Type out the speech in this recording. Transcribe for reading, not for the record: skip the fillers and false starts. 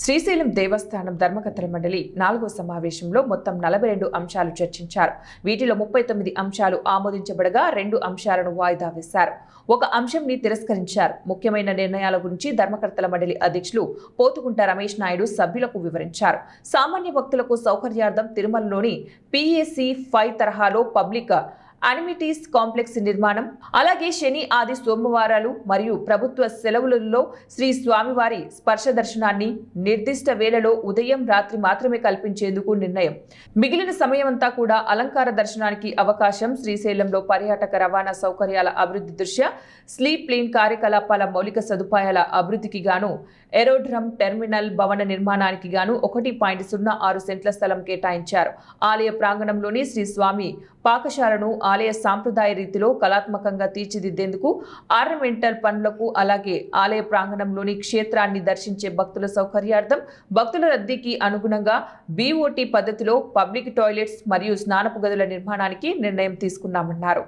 శ్రీశైలం దేవస్థానం ధర్మకర్తల మండలి 4వ సమావేశంలో మొత్తం 42 అంశాలు చర్చించారు. వీటిలో 39 అంశాలు ఆమోదించబడగా 2 అంశాలను వాయిదా వేశారు. ఒక అంశంని తిరస్కరించారు. ముఖ్యమైన నిర్ణయాల గురించి ధర్మకర్తల మండలి అధ్యక్షులు పోతుగుంట రమేష్ నాయుడు సభ్యులకు వివరించారు. సామాన్య భక్తులకు సౌకర్యార్థం తిరుమలలోని PAC 5 తరహాలో పబ్లిక్ అనిమిటీస్ కాంప్లెక్స్ నిర్మాణం, అలాగే శని, ఆది, సోమవారాలు మరియు ప్రభుత్వ సెలవులలో శ్రీ స్వామివారి స్పర్శ దర్శనాన్ని నిర్దిష్ట వేళలో ఉదయం, రాత్రి మాత్రమే కల్పించేందుకు నిర్ణయం. మిగిలిన సమయమంతా కూడా అలంకార దర్శనానికి అవకాశం. శ్రీశైలంలో పర్యాటక రవాణా సౌకర్యాల అభివృద్ధి దృష్ట్యా స్లీప్ లేన్ కార్యకలాపాల మౌలిక సదుపాయాల అభివృద్ధికి గాను ఏరోడ్రమ్ టెర్మినల్ భవన నిర్మాణానికి గాను 1.06 సెంట్ల స్థలం కేటాయించారు. ఆలయ ప్రాంగణంలోని శ్రీ స్వామి పాకశాలను ఆలయ సాంప్రదాయ రీతిలో కళాత్మకంగా తీర్చిదిద్దేందుకు ఆర్నమెంటల్ పనులకు, అలాగే ఆలయ ప్రాంగణంలోని క్షేత్రాన్ని దర్శించే భక్తుల సౌకర్యార్థం భక్తుల రద్దీకి అనుగుణంగా BOT పద్ధతిలో పబ్లిక్ టాయిలెట్స్ మరియు స్నానపు గదుల నిర్మాణానికి నిర్ణయం తీసుకున్నామన్నారు.